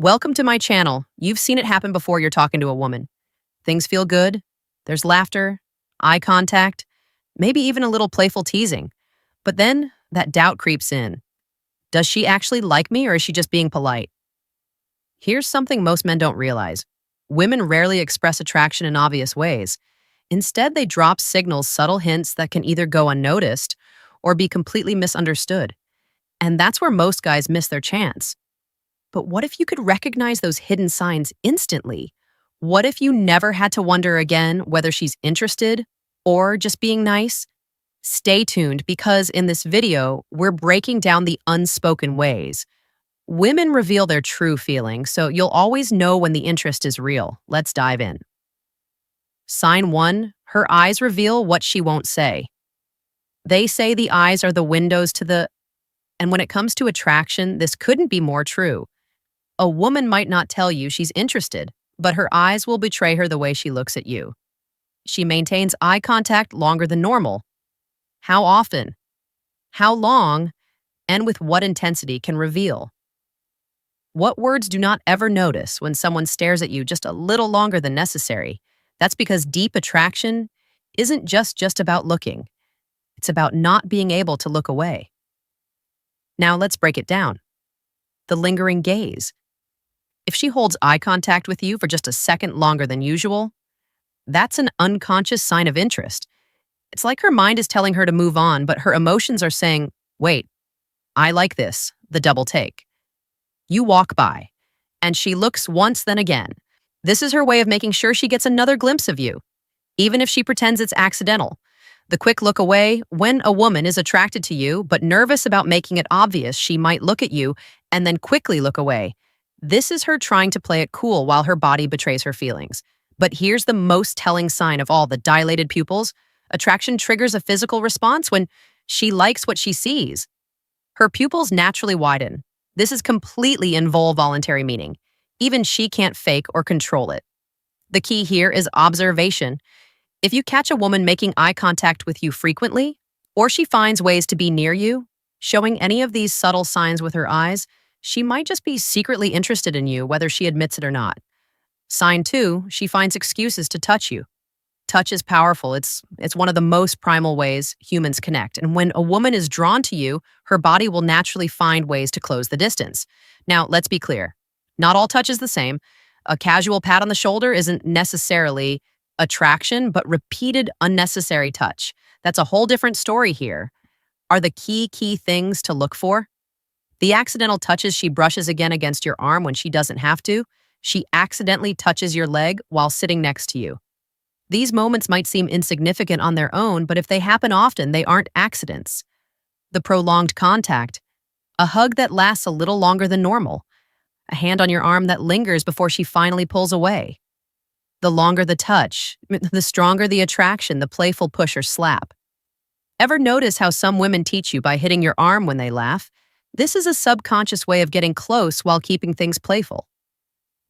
Welcome to my channel. You've seen it happen before you're talking to a woman. Things feel good, there's laughter, eye contact, maybe even a little playful teasing. But then that doubt creeps in. Does she actually like me or is she just being polite? Here's something most men don't realize. Women rarely express attraction in obvious ways. Instead, they drop signals, subtle hints that can either go unnoticed or be completely misunderstood. And that's where most guys miss their chance. But what if you could recognize those hidden signs instantly? What if you never had to wonder again whether she's interested or just being nice? Stay tuned because in this video, we're breaking down the unspoken ways. Women reveal their true feelings, so you'll always know when the interest is real. Let's dive in. Sign 1, her eyes reveal what she won't say. They say the eyes are the windows to the... And when it comes to attraction, this couldn't be more true. A woman might not tell you she's interested, but her eyes will betray her the way she looks at you. She maintains eye contact longer than normal. How often? How long? And with what intensity can reveal. What words do not ever notice when someone stares at you just a little longer than necessary? That's because deep attraction isn't just about looking. It's about not being able to look away. Now let's break it down. The lingering gaze. If she holds eye contact with you for just a second longer than usual, that's an unconscious sign of interest. It's like her mind is telling her to move on, but her emotions are saying, wait, I like this, the double take. You walk by, and she looks once then again. This is her way of making sure she gets another glimpse of you, even if she pretends it's accidental. The quick look away, when a woman is attracted to you but nervous about making it obvious, she might look at you and then quickly look away. This is her trying to play it cool while her body betrays her feelings. But here's the most telling sign of all: the dilated pupils. Attraction triggers a physical response when she likes what she sees. Her pupils naturally widen. This is completely involuntary, meaning even she can't fake or control it. The key here is observation. If you catch a woman making eye contact with you frequently, or she finds ways to be near you, showing any of these subtle signs with her eyes, she might just be secretly interested in you, whether she admits it or not. Sign 2, she finds excuses to touch you. Touch is powerful. It's one of the most primal ways humans connect. And when a woman is drawn to you, her body will naturally find ways to close the distance. Now, let's be clear. Not all touch is the same. A casual pat on the shoulder isn't necessarily attraction, but repeated unnecessary touch. That's a whole different story here. Are the key things to look for? The accidental touches: she brushes again against your arm when she doesn't have to. She accidentally touches your leg while sitting next to you. These moments might seem insignificant on their own, but if they happen often, they aren't accidents. The prolonged contact. A hug that lasts a little longer than normal. A hand on your arm that lingers before she finally pulls away. The longer the touch, the stronger the attraction, the playful push or slap. Ever notice how some women teach you by hitting your arm when they laugh? This is a subconscious way of getting close while keeping things playful.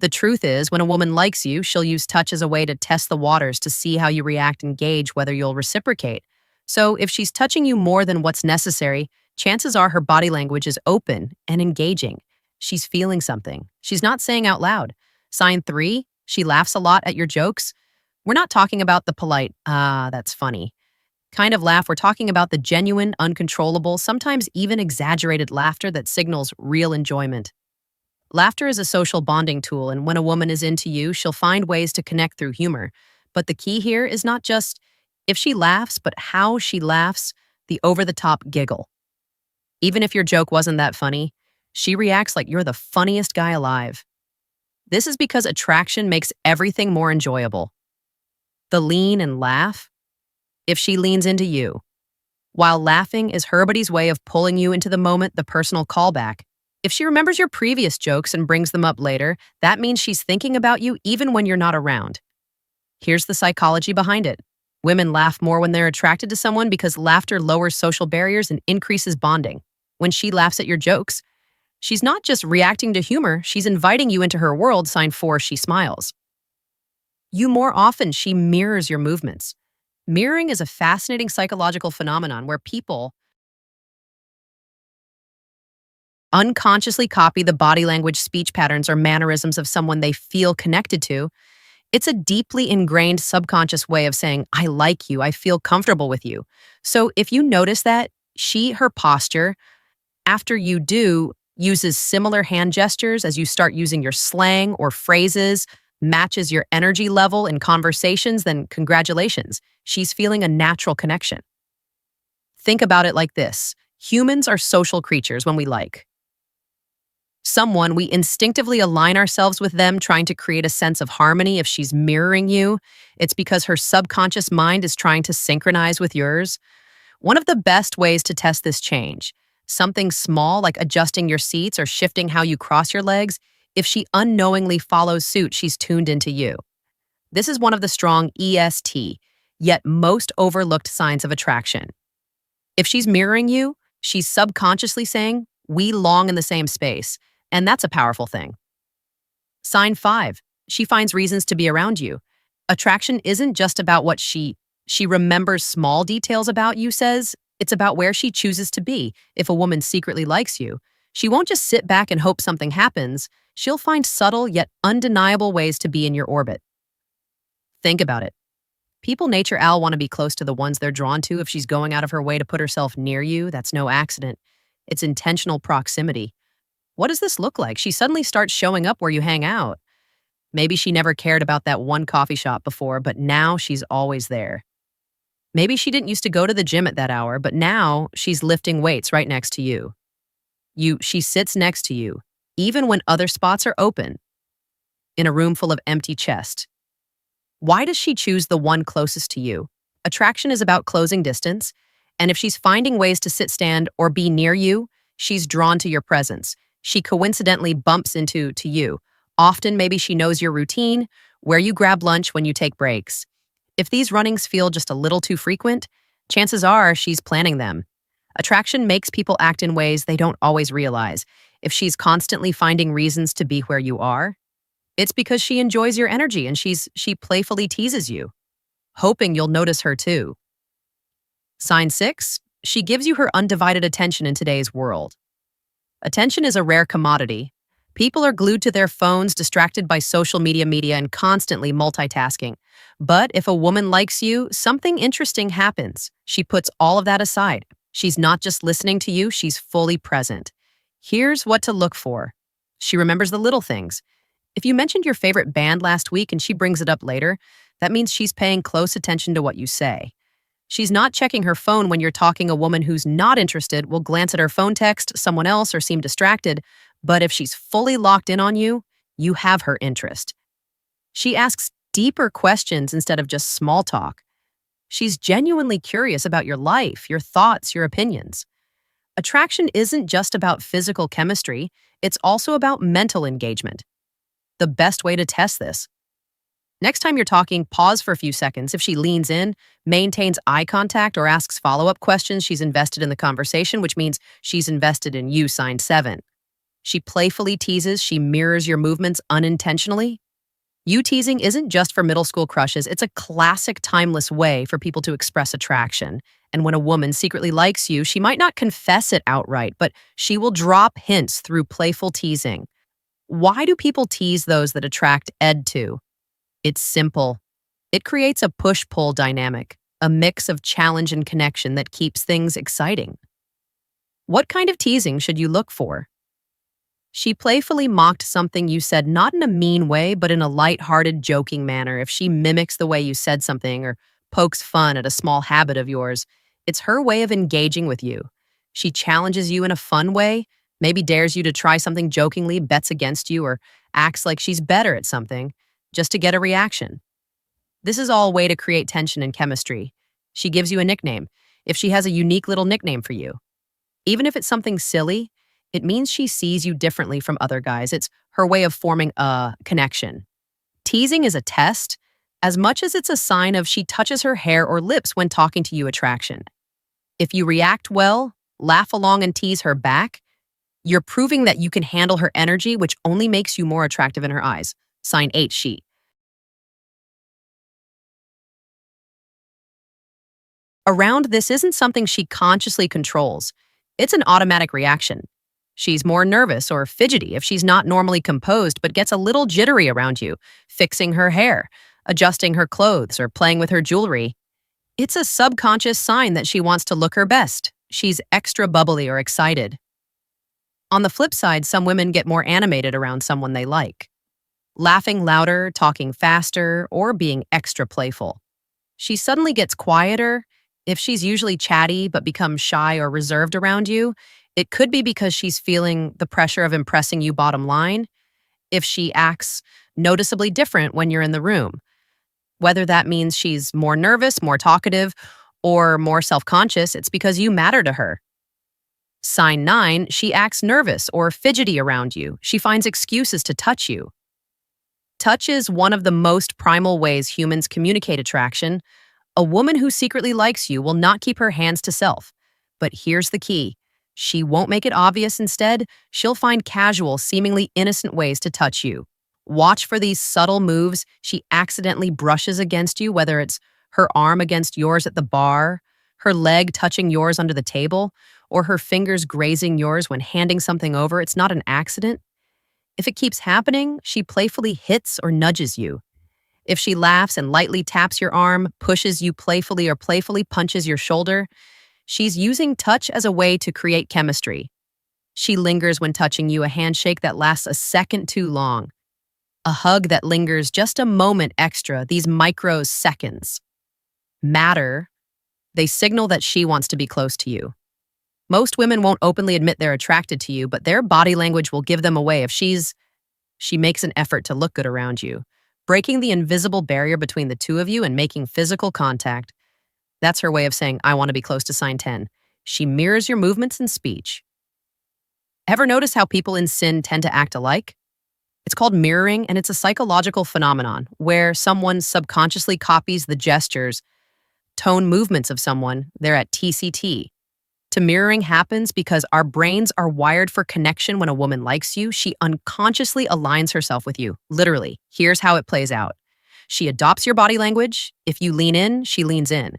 The truth is, when a woman likes you, she'll use touch as a way to test the waters, to see how you react and gauge whether you'll reciprocate. So if she's touching you more than what's necessary, chances are her body language is open and engaging. She's feeling something. She's not saying out loud. Sign 3, she laughs a lot at your jokes. We're not talking about the polite, that's funny kind of laugh. We're talking about the genuine, uncontrollable, sometimes even exaggerated laughter that signals real enjoyment. Laughter is a social bonding tool, and when a woman is into you, she'll find ways to connect through humor. But the key here is not just if she laughs, but how she laughs, the over-the-top giggle. Even if your joke wasn't that funny, she reacts like you're the funniest guy alive. This is because attraction makes everything more enjoyable. The lean and laugh. If she leans into you, while laughing is her body's way of pulling you into the moment, the personal callback. If she remembers your previous jokes and brings them up later, that means she's thinking about you even when you're not around. Here's the psychology behind it. Women laugh more when they're attracted to someone because laughter lowers social barriers and increases bonding. When she laughs at your jokes, she's not just reacting to humor, she's inviting you into her world. Sign 4, she smiles. You more often, she mirrors your movements. Mirroring is a fascinating psychological phenomenon where people Unconsciously copy the body language, speech patterns, or mannerisms of someone they feel connected to. It's a deeply ingrained subconscious way of saying, I like you, I feel comfortable with you. So if you notice that, her posture, after you do, uses similar hand gestures as you start using your slang or phrases, matches your energy level in conversations, then congratulations, she's feeling a natural connection. Think about it like this. Humans are social creatures when we like someone, we instinctively align ourselves with them, trying to create a sense of harmony. If she's mirroring you, it's because her subconscious mind is trying to synchronize with yours. One of the best ways to test this change, something small like adjusting your seats or shifting how you cross your legs, if she unknowingly follows suit, she's tuned into you. This is one of the strong EST, yet most overlooked signs of attraction. If she's mirroring you, she's subconsciously saying, we long in the same space. And that's a powerful thing. Sign 5. She finds reasons to be around you. Attraction isn't just about what she remembers small details about you, says. It's about where she chooses to be. If a woman secretly likes you, she won't just sit back and hope something happens. She'll find subtle yet undeniable ways to be in your orbit. Think about it. People nature Al want to be close to the ones they're drawn to. If she's going out of her way to put herself near you, that's no accident. It's intentional proximity. What does this look like? She suddenly starts showing up where you hang out. Maybe she never cared about that one coffee shop before, but now she's always there. Maybe she didn't used to go to the gym at that hour, but now she's lifting weights right next to you. She sits next to you, even when other spots are open, in a room full of empty chests. Why does she choose the one closest to you? Attraction is about closing distance, and if she's finding ways to sit, stand, or be near you, she's drawn to your presence. She coincidentally bumps into you. Often, maybe she knows your routine, where you grab lunch when you take breaks. If these runnings feel just a little too frequent, chances are she's planning them. Attraction makes people act in ways they don't always realize. If she's constantly finding reasons to be where you are, it's because she enjoys your energy and she playfully teases you, hoping you'll notice her too. Sign 6, she gives you her undivided attention in today's world. Attention is a rare commodity. People are glued to their phones, distracted by social media, and constantly multitasking. But if a woman likes you, something interesting happens. She puts all of that aside. She's not just listening to you, she's fully present. Here's what to look for. She remembers the little things. If you mentioned your favorite band last week and she brings it up later, that means she's paying close attention to what you say. She's not checking her phone when you're talking. A woman who's not interested will glance at her phone, text someone else, or seem distracted. But if she's fully locked in on you, you have her interest. She asks deeper questions instead of just small talk. She's genuinely curious about your life, your thoughts, your opinions. Attraction isn't just about physical chemistry, it's also about mental engagement. The best way to test this: next time you're talking, pause for a few seconds. If she leans in, maintains eye contact, or asks follow-up questions, she's invested in the conversation, which means she's invested in you. Sign 7. She playfully teases, she mirrors your movements unintentionally. You teasing isn't just for middle school crushes, it's a classic, timeless way for people to express attraction. And when a woman secretly likes you, she might not confess it outright, but she will drop hints through playful teasing. Why do people tease those that attract Ed to? It's simple. It creates a push-pull dynamic, a mix of challenge and connection that keeps things exciting. What kind of teasing should you look for? She playfully mocked something you said, not in a mean way, but in a light-hearted, joking manner. If she mimics the way you said something or pokes fun at a small habit of yours, it's her way of engaging with you. She challenges you in a fun way, maybe dares you to try something jokingly, bets against you, or acts like she's better at something, just to get a reaction. This is all a way to create tension and chemistry. She gives you a nickname. If she has a unique little nickname for you, even if it's something silly, it means she sees you differently from other guys. It's her way of forming a connection. Teasing is a test, as much as it's a sign of she touches her hair or lips when talking to you. Attraction. If you react well, laugh along, and tease her back, you're proving that you can handle her energy, which only makes you more attractive in her eyes. Sign 8, she. Around this isn't something she consciously controls. It's an automatic reaction. She's more nervous or fidgety if she's not normally composed but gets a little jittery around you, fixing her hair, adjusting her clothes, or playing with her jewelry. It's a subconscious sign that she wants to look her best. She's extra bubbly or excited. On the flip side, some women get more animated around someone they like, laughing louder, talking faster, or being extra playful. She suddenly gets quieter. If she's usually chatty but becomes shy or reserved around you, it could be because she's feeling the pressure of impressing you bottom line. If she acts noticeably different when you're in the room, whether that means she's more nervous, more talkative, or more self-conscious, it's because you matter to her. Sign 9, she acts nervous or fidgety around you. She finds excuses to touch you. Touch is one of the most primal ways humans communicate attraction. A woman who secretly likes you will not keep her hands to self. But here's the key. She won't make it obvious. Instead, she'll find casual, seemingly innocent ways to touch you. Watch for these subtle moves. She accidentally brushes against you, whether it's her arm against yours at the bar, her leg touching yours under the table, or her fingers grazing yours when handing something over. It's not an accident. If it keeps happening, she playfully hits or nudges you. If she laughs and lightly taps your arm, pushes you playfully, or playfully punches your shoulder, she's using touch as a way to create chemistry. She lingers when touching you, a handshake that lasts a second too long, a hug that lingers just a moment extra. These microseconds matter. They signal that she wants to be close to you. Most women won't openly admit they're attracted to you, but their body language will give them away if she makes an effort to look good around you. Breaking the invisible barrier between the two of you and making physical contact. That's her way of saying, I want to be close to sign 10. She mirrors your movements and speech. Ever notice how people in sin tend to act alike? It's called mirroring, and it's a psychological phenomenon where someone subconsciously copies the gestures, tone, movements of someone they're at TCT. To mirroring happens because our brains are wired for connection. When a woman likes you, she unconsciously aligns herself with you. Literally, here's how it plays out. She adopts your body language. If you lean in, she leans in.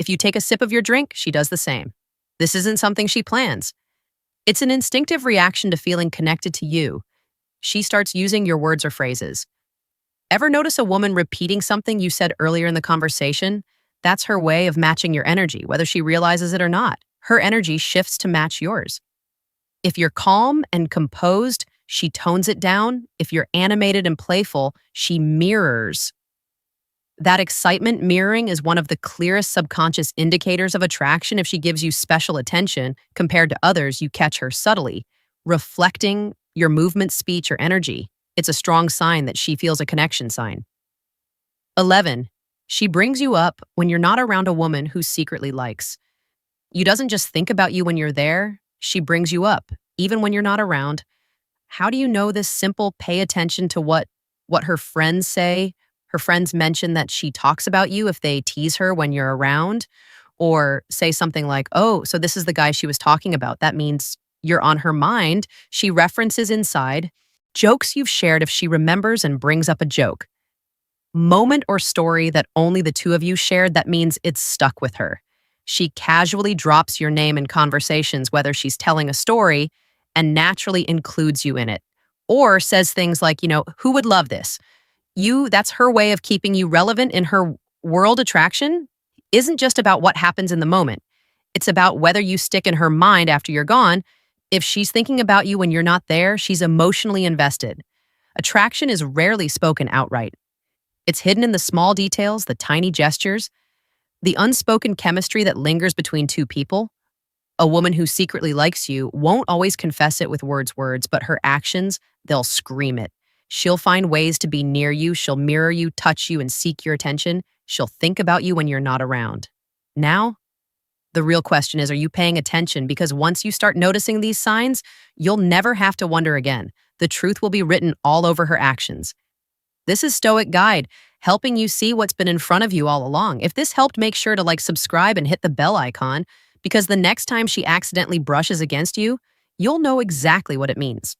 If you take a sip of your drink, she does the same. This isn't something she plans. It's an instinctive reaction to feeling connected to you. She starts using your words or phrases. Ever notice a woman repeating something you said earlier in the conversation? That's her way of matching your energy, whether she realizes it or not. Her energy shifts to match yours. If you're calm and composed, she tones it down. If you're animated and playful, she mirrors. That excitement mirroring is one of the clearest subconscious indicators of attraction. If she gives you special attention compared to others, you catch her subtly, reflecting your movement, speech, or energy. It's a strong sign that she feels a connection sign. 11. She brings you up when you're not around a woman who secretly likes. You doesn't just think about you when you're there. She brings you up, even when you're not around. How do you know this? Simple. Pay attention to what her friends say. Her friends mention that she talks about you if they tease her when you're around, or say something like, oh, so this is the guy she was talking about. That means you're on her mind. She references inside. Jokes you've shared if she remembers and brings up a joke. Moment or story that only the two of you shared, that means it's stuck with her. She casually drops your name in conversations, whether she's telling a story, and naturally includes you in it. Or says things like, who would love this? That's her way of keeping you relevant in her world. Attraction isn't just about what happens in the moment. It's about whether you stick in her mind after you're gone. If she's thinking about you when you're not there, she's emotionally invested. Attraction is rarely spoken outright. It's hidden in the small details, the tiny gestures, the unspoken chemistry that lingers between two people. A woman who secretly likes you won't always confess it with words, but her actions, they'll scream it. She'll find ways to be near you. She'll mirror you, touch you, and seek your attention. She'll think about you when you're not around. Now, the real question is, are you paying attention? Because once you start noticing these signs, you'll never have to wonder again. The truth will be written all over her actions. This is Stoic Guide, helping you see what's been in front of you all along. If this helped, make sure to subscribe and hit the bell icon, because the next time she accidentally brushes against you, you'll know exactly what it means.